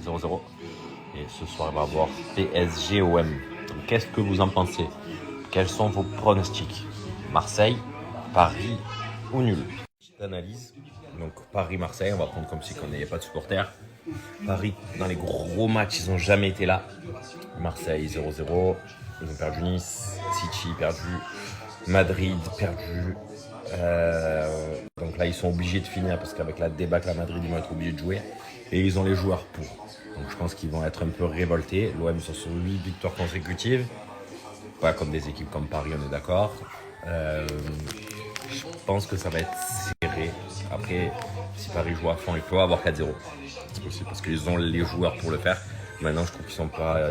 Lorient, 0-0. Et ce soir, il va y avoir PSG-OM. Qu'est-ce que vous en pensez? Quels sont vos pronostics? Marseille, Paris ou nul? Petite analyse. Donc Paris-Marseille, on va prendre comme si on n'avait pas de supporters. Paris, dans les gros matchs, ils n'ont jamais été là. Marseille, 0-0. Ils ont perdu Nice. City, perdu. Madrid, perdu. Donc là, ils sont obligés de finir parce qu'avec la débâcle à Madrid, ils vont être obligés de jouer. Et ils ont les joueurs pour. Donc je pense qu'ils vont être un peu révoltés. L'OM sont sur 8 victoires consécutives. Pas comme des équipes comme Paris, on est d'accord. Je pense que ça va être serré. Après, si Paris joue à fond, il peut avoir 4-0. C'est possible parce qu'ils ont les joueurs pour le faire. Maintenant, je trouve qu'ils sont pas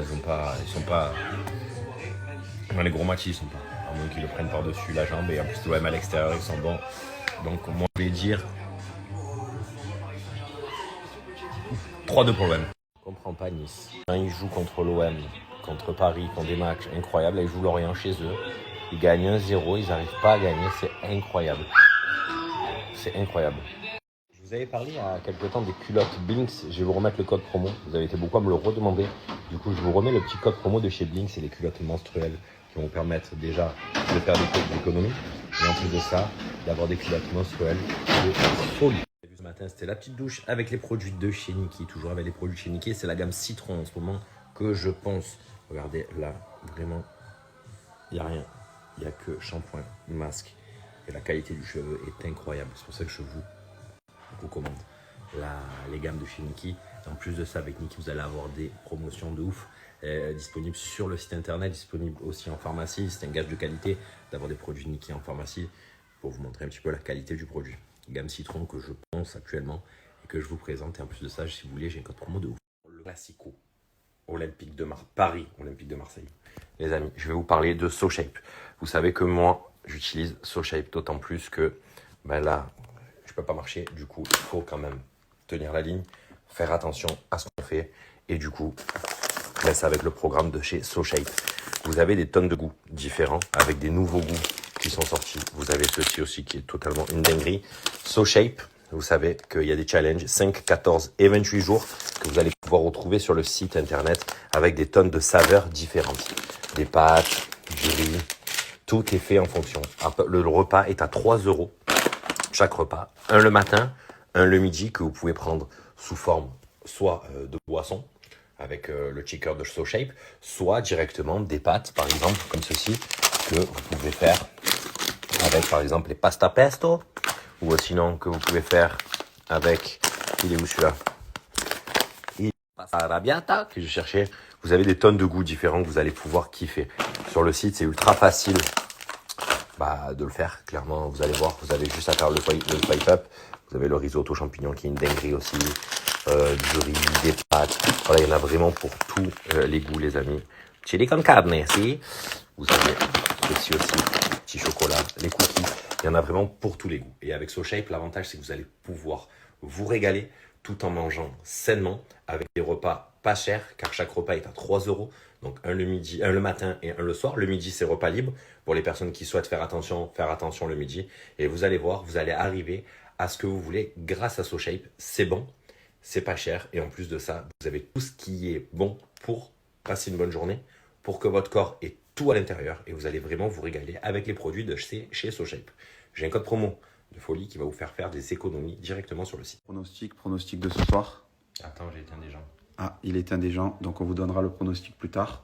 dans les gros matchs, ils sont pas. À moins qu'ils le prennent par-dessus la jambe. Et en plus, l'OM à l'extérieur, ils sont bons. Donc, moi, je vais dire 3-2 pour l'OM. Je comprends pas Nice. Quand ils jouent contre l'OM, contre Paris, qui ont des matchs incroyables, là, ils jouent Lorient chez eux. Ils gagnent 1-0, ils n'arrivent pas à gagner. C'est incroyable. C'est incroyable. Je vous avais parlé il y a quelques temps des culottes Blinks. Je vais vous remettre le code promo. Vous avez été beaucoup à me le redemander. Du coup, je vous remets le petit code promo de chez Blinks. C'est les culottes menstruelles qui vont vous permettre déjà de faire des économies. Et en plus de ça, d'avoir des culottes menstruelles de folie. Ce matin, c'était la petite douche avec les produits de chez Niki. Toujours avec les produits de chez Niki. C'est la gamme citron en ce moment que je pense. Regardez là, vraiment, il n'y a rien. Il n'y a que shampoing, masque. Et la qualité du cheveu est incroyable. C'est pour ça que je vous recommande les gammes de chez Niki. En plus de ça, avec Niki, vous allez avoir des promotions de ouf disponibles sur le site internet, disponibles aussi en pharmacie. C'est un gage de qualité d'avoir des produits Niki en pharmacie pour vous montrer un petit peu la qualité du produit. Gamme citron que je pense actuellement et que je vous présente. Et en plus de ça, si vous voulez, j'ai un code promo de ouf. Le Classico Olympique de Paris, Olympique de Marseille. Les amis, je vais vous parler de SoShape. Vous savez que moi, j'utilise SoShape d'autant plus que là, je peux pas marcher. Du coup, il faut quand même tenir la ligne, faire attention à ce qu'on fait. Et du coup, c'est avec le programme de chez SoShape. Vous avez des tonnes de goûts différents avec des nouveaux goûts qui sont sortis. Vous avez ceci aussi qui est totalement une dinguerie. SoShape, vous savez qu'il y a des challenges 5, 14 et 28 jours que vous allez pouvoir retrouver sur le site internet avec des tonnes de saveurs différentes. Des pâtes, du riz, tout est fait en fonction. Le repas est à 3 € chaque repas. Un le matin, un le midi que vous pouvez prendre sous forme soit de boisson avec le shaker de SoShape, soit directement des pâtes par exemple comme ceci que vous pouvez faire avec par exemple les pasta pesto ou sinon que vous pouvez faire avec, il est où celui-là? Pasta arrabbiata que je cherchais. Vous avez des tonnes de goûts différents que vous allez pouvoir kiffer. Sur le site, c'est ultra facile de le faire. Clairement, vous allez voir, vous avez juste à faire le swipe up. Vous avez le risotto champignon qui est une dinguerie aussi. Du riz, des pâtes. Voilà, il y en a vraiment pour tous les goûts, les amis. Chili con carne, si. Vous avez ceci aussi, petit chocolat, les cookies. Il y en a vraiment pour tous les goûts. Et avec SoShape, l'avantage, c'est que vous allez pouvoir vous régaler tout en mangeant sainement avec des repas pas chers, car chaque repas est à 3 €. Donc un le midi, un le matin et un le soir. Le midi, c'est repas libre pour les personnes qui souhaitent faire attention le midi. Et vous allez voir, vous allez arriver à ce que vous voulez grâce à SoShape. C'est bon, c'est pas cher. Et en plus de ça, vous avez tout ce qui est bon pour passer une bonne journée, pour que votre corps ait tout à l'intérieur. Et vous allez vraiment vous régaler avec les produits de chez SoShape. J'ai un code promo de folie qui va vous faire des économies directement sur le site. Pronostic de ce soir. Attends, j'ai éteint des gens. Ah, il est éteint des gens, donc on vous donnera le pronostic plus tard.